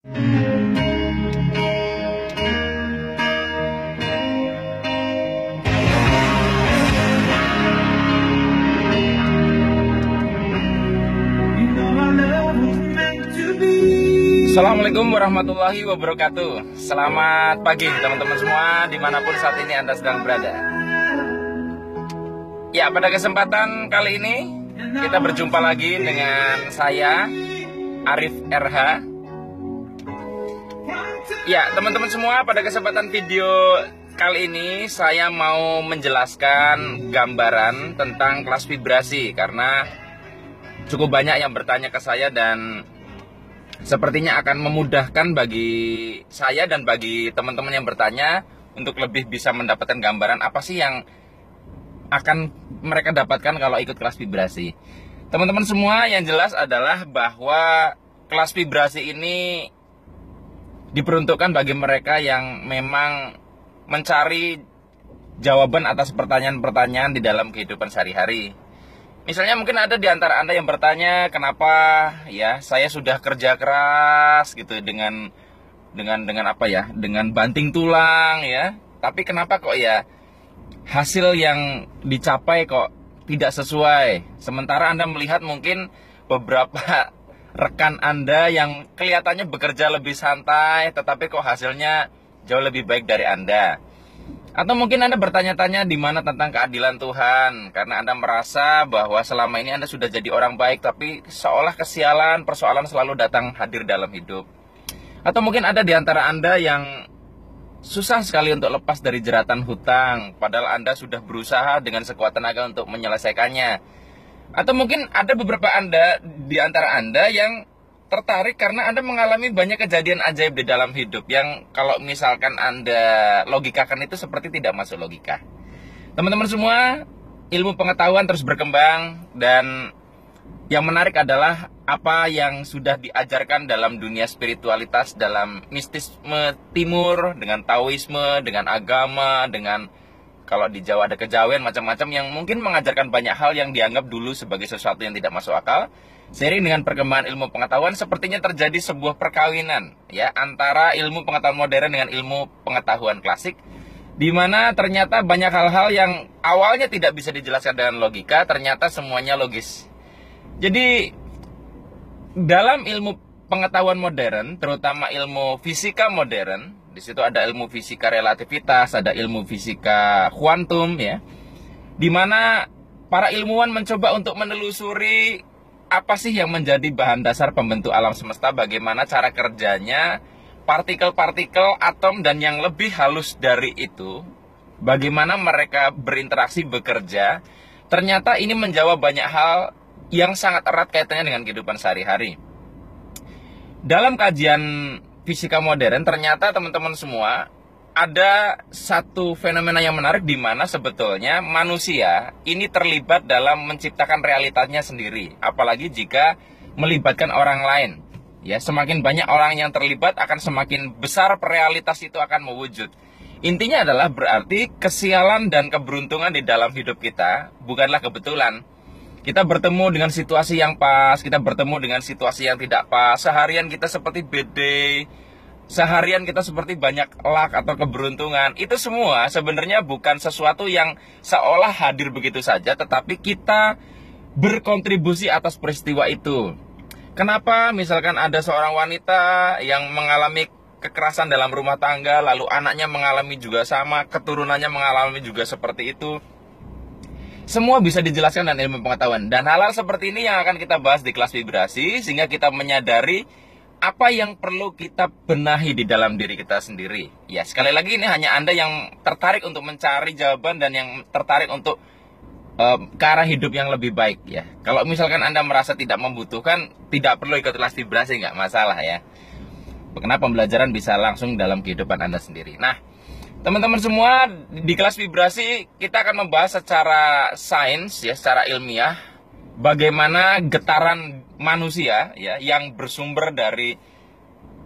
Assalamualaikum warahmatullahi wabarakatuh. Selamat pagi teman-teman semua, dimanapun saat ini Anda sedang berada. Ya, pada kesempatan kali ini kita berjumpa lagi dengan saya, Arif RH. Ya, teman-teman semua, pada kesempatan video kali ini saya mau menjelaskan gambaran tentang kelas vibrasi, karena cukup banyak yang bertanya ke saya dan sepertinya akan memudahkan bagi saya dan bagi teman-teman yang bertanya untuk lebih bisa mendapatkan gambaran apa sih yang akan mereka dapatkan kalau ikut kelas vibrasi. Teman-teman semua, yang jelas adalah bahwa kelas vibrasi ini diperuntukkan bagi mereka yang memang mencari jawaban atas pertanyaan-pertanyaan di dalam kehidupan sehari-hari. Misalnya mungkin ada di antara Anda yang bertanya, kenapa ya saya sudah kerja keras gitu dengan apa ya, dengan banting tulang ya, tapi kenapa kok ya hasil yang dicapai kok tidak sesuai. Sementara Anda melihat mungkin beberapa rekan Anda yang kelihatannya bekerja lebih santai, tetapi kok hasilnya jauh lebih baik dari Anda. Atau mungkin Anda bertanya-tanya di mana tentang keadilan Tuhan, karena Anda merasa bahwa selama ini Anda sudah jadi orang baik, tapi seolah kesialan, persoalan selalu datang hadir dalam hidup. Atau mungkin ada di antara Anda yang susah sekali untuk lepas dari jeratan hutang, padahal Anda sudah berusaha dengan sekuat tenaga untuk menyelesaikannya. Atau mungkin ada beberapa Anda di antara Anda yang tertarik karena Anda mengalami banyak kejadian ajaib di dalam hidup yang kalau misalkan Anda logikakan itu seperti tidak masuk logika. Teman-teman semua, ilmu pengetahuan terus berkembang, dan yang menarik adalah apa yang sudah diajarkan dalam dunia spiritualitas, dalam mistisme timur, dengan taoisme, dengan agama, dengan kalau di Jawa ada kejawen, macam-macam yang mungkin mengajarkan banyak hal yang dianggap dulu sebagai sesuatu yang tidak masuk akal. Seiring dengan perkembangan ilmu pengetahuan, sepertinya terjadi sebuah perkawinan ya antara ilmu pengetahuan modern dengan ilmu pengetahuan klasik, di mana ternyata banyak hal-hal yang awalnya tidak bisa dijelaskan dengan logika, ternyata semuanya logis. Jadi dalam ilmu pengetahuan modern, terutama ilmu fisika modern, di situ ada ilmu fisika relativitas, ada ilmu fisika kuantum ya, di mana para ilmuwan mencoba untuk menelusuri apa sih yang menjadi bahan dasar pembentuk alam semesta, bagaimana cara kerjanya partikel-partikel, atom, dan yang lebih halus dari itu, bagaimana mereka berinteraksi, bekerja. Ternyata ini menjawab banyak hal yang sangat erat kaitannya dengan kehidupan sehari-hari. Dalam kajian fisika modern, ternyata teman-teman semua, ada satu fenomena yang menarik di mana sebetulnya manusia ini terlibat dalam menciptakan realitasnya sendiri, apalagi jika melibatkan orang lain. Ya, semakin banyak orang yang terlibat akan semakin besar realitas itu akan mewujud. Intinya adalah berarti kesialan dan keberuntungan di dalam hidup kita bukanlah kebetulan. Kita bertemu dengan situasi yang pas, kita bertemu dengan situasi yang tidak pas. Seharian kita seperti badai, seharian kita seperti banyak luck atau keberuntungan. Itu semua sebenarnya bukan sesuatu yang seolah hadir begitu saja, tetapi kita berkontribusi atas peristiwa itu. Kenapa misalkan ada seorang wanita yang mengalami kekerasan dalam rumah tangga, lalu anaknya mengalami juga sama, keturunannya mengalami juga seperti itu. Semua bisa dijelaskan dengan ilmu pengetahuan. Dan hal-hal seperti ini yang akan kita bahas di kelas vibrasi, sehingga kita menyadari apa yang perlu kita benahi di dalam diri kita sendiri. Ya, sekali lagi ini hanya Anda yang tertarik untuk mencari jawaban dan yang tertarik untuk ke arah hidup yang lebih baik ya. Kalau misalkan Anda merasa tidak membutuhkan, tidak perlu ikut kelas vibrasi, nggak masalah ya. Karena pembelajaran bisa langsung dalam kehidupan Anda sendiri. Nah, teman-teman semua, di kelas vibrasi kita akan membahas secara sains ya, secara ilmiah, bagaimana getaran manusia ya yang bersumber dari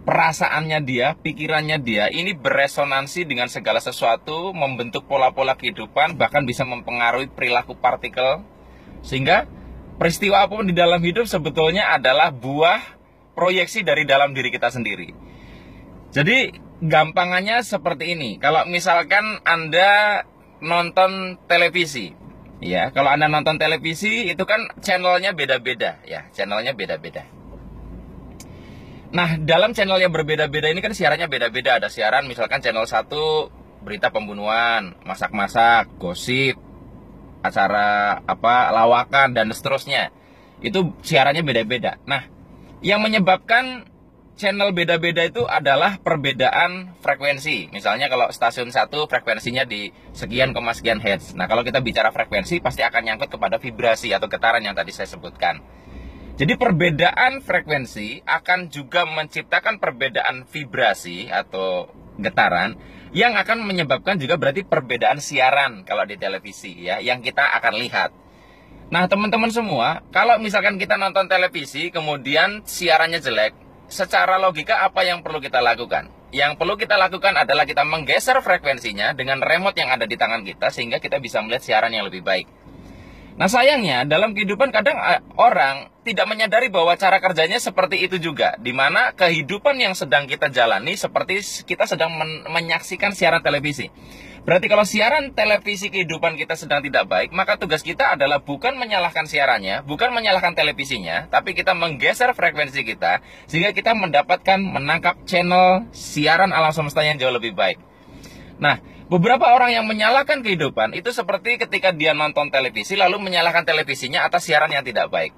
perasaannya dia, pikirannya dia, ini beresonansi dengan segala sesuatu, membentuk pola-pola kehidupan, bahkan bisa mempengaruhi perilaku partikel. Sehingga peristiwa apapun di dalam hidup sebetulnya adalah buah proyeksi dari dalam diri kita sendiri. Jadi gampangannya seperti ini. Kalau misalkan Anda nonton televisi, ya, kalau Anda nonton televisi itu kan channelnya beda-beda, ya, channelnya beda-beda. Nah, dalam channel yang berbeda-beda ini kan siarannya beda-beda. Ada siaran misalkan channel 1 berita pembunuhan, masak-masak, gosip, acara lawakan dan seterusnya. Itu siarannya beda-beda. Nah, yang menyebabkan channel beda-beda itu adalah perbedaan frekuensi. Misalnya kalau stasiun 1 frekuensinya di sekian, sekian hertz. Nah, kalau kita bicara frekuensi pasti akan nyangkut kepada vibrasi atau getaran yang tadi saya sebutkan. Jadi perbedaan frekuensi akan juga menciptakan perbedaan vibrasi atau getaran yang akan menyebabkan juga berarti perbedaan siaran kalau di televisi, ya, yang kita akan lihat. Nah, teman-teman semua, kalau misalkan kita nonton televisi kemudian siarannya jelek, secara logika apa yang perlu kita lakukan? Yang perlu kita lakukan adalah kita menggeser frekuensinya dengan remote yang ada di tangan kita sehingga kita bisa melihat siaran yang lebih baik. Nah, sayangnya dalam kehidupan kadang orang tidak menyadari bahwa cara kerjanya seperti itu juga, di mana kehidupan yang sedang kita jalani seperti kita sedang menyaksikan siaran televisi. Berarti kalau siaran televisi kehidupan kita sedang tidak baik, maka tugas kita adalah bukan menyalahkan siarannya, bukan menyalahkan televisinya, tapi kita menggeser frekuensi kita sehingga kita menangkap channel siaran alam semesta yang jauh lebih baik. Nah, beberapa orang yang menyalahkan kehidupan itu seperti ketika dia nonton televisi lalu menyalahkan televisinya atas siaran yang tidak baik.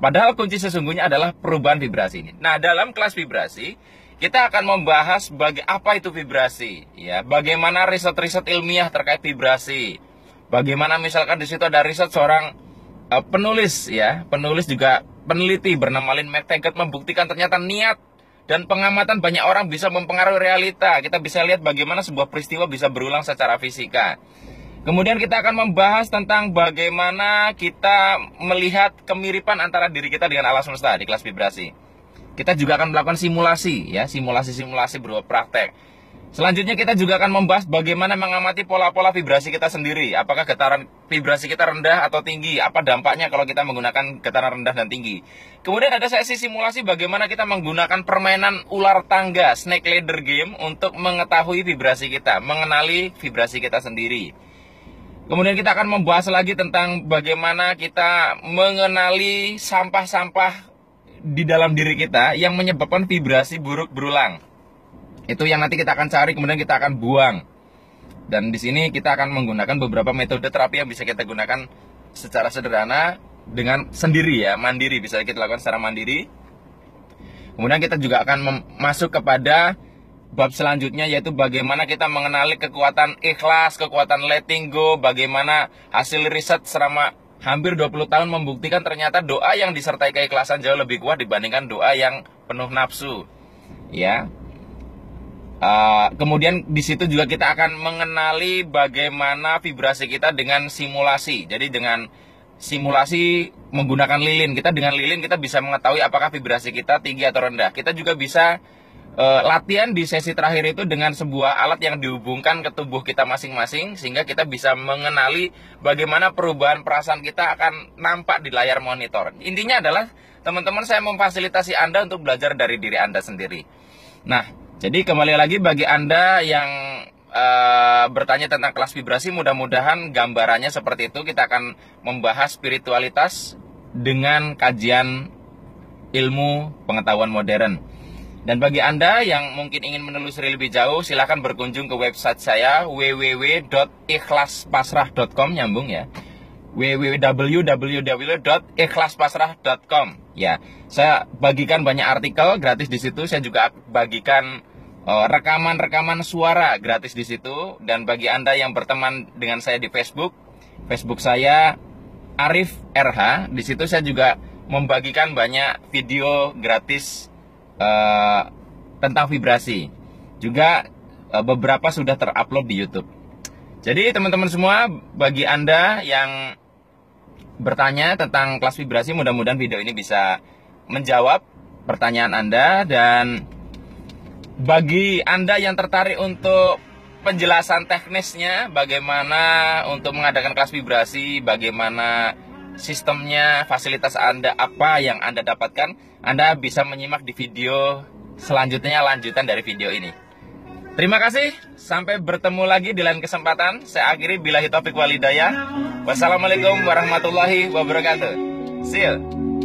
Padahal kunci sesungguhnya adalah perubahan vibrasi ini. Nah, dalam kelas vibrasi kita akan membahas apa itu vibrasi, ya, bagaimana riset-riset ilmiah terkait vibrasi. Bagaimana misalkan di situ ada riset seorang penulis, ya, penulis juga peneliti bernama Lynn McTaggart membuktikan ternyata niat dan pengamatan banyak orang bisa mempengaruhi realita. Kita bisa lihat bagaimana sebuah peristiwa bisa berulang secara fisika. Kemudian kita akan membahas tentang bagaimana kita melihat kemiripan antara diri kita dengan alam semesta di kelas vibrasi. Kita juga akan melakukan simulasi, ya, simulasi-simulasi berupa praktek. Selanjutnya kita juga akan membahas bagaimana mengamati pola-pola vibrasi kita sendiri. Apakah getaran vibrasi kita rendah atau tinggi? Apa dampaknya kalau kita menggunakan getaran rendah dan tinggi? Kemudian ada sesi simulasi bagaimana kita menggunakan permainan ular tangga, snake ladder game, untuk mengetahui vibrasi kita, mengenali vibrasi kita sendiri. Kemudian kita akan membahas lagi tentang bagaimana kita mengenali sampah-sampah di dalam diri kita yang menyebabkan vibrasi buruk berulang. Itu yang nanti kita akan cari, kemudian kita akan buang. Dan di sini kita akan menggunakan beberapa metode terapi yang bisa kita gunakan secara sederhana dengan sendiri, ya, mandiri, bisa kita lakukan secara mandiri. Kemudian kita juga akan masuk kepada bab selanjutnya, yaitu bagaimana kita mengenali kekuatan ikhlas, kekuatan letting go, bagaimana hasil riset selama hampir 20 tahun membuktikan ternyata doa yang disertai keikhlasan jauh lebih kuat dibandingkan doa yang penuh nafsu, ya. Kemudian di situ juga kita akan mengenali bagaimana vibrasi kita dengan simulasi. Jadi dengan simulasi menggunakan lilin, dengan lilin kita bisa mengetahui apakah vibrasi kita tinggi atau rendah. Kita juga bisa latihan di sesi terakhir itu dengan sebuah alat yang dihubungkan ke tubuh kita masing-masing, sehingga kita bisa mengenali bagaimana perubahan perasaan kita akan nampak di layar monitor. Intinya adalah teman-teman, saya memfasilitasi Anda untuk belajar dari diri Anda sendiri. Nah, jadi kembali lagi bagi Anda yang bertanya tentang kelas vibrasi, mudah-mudahan gambarannya seperti itu. Kita akan membahas spiritualitas dengan kajian ilmu pengetahuan modern. Dan bagi Anda yang mungkin ingin menelusuri lebih jauh, silakan berkunjung ke website saya www.ikhlaspasrah.com, nyambung, ya, www.ikhlaspasrah.com. Ya, saya bagikan banyak artikel gratis di situ. Saya juga bagikan rekaman-rekaman suara gratis di situ. Dan bagi Anda yang berteman dengan saya di Facebook saya Arif RH. Di situ saya juga membagikan banyak video gratis tentang vibrasi. Juga beberapa sudah terupload di YouTube. Jadi teman-teman semua, bagi Anda yang bertanya tentang kelas vibrasi, mudah-mudahan video ini bisa menjawab pertanyaan Anda. Dan bagi Anda yang tertarik untuk penjelasan teknisnya, bagaimana untuk mengadakan kelas vibrasi, bagaimana sistemnya, fasilitas Anda, apa yang Anda dapatkan, Anda bisa menyimak di video selanjutnya, lanjutan dari video ini. Terima kasih, sampai bertemu lagi di lain kesempatan. Saya akhiri, billahi taufiq wal hidayah. Wassalamualaikum warahmatullahi wabarakatuh. See you.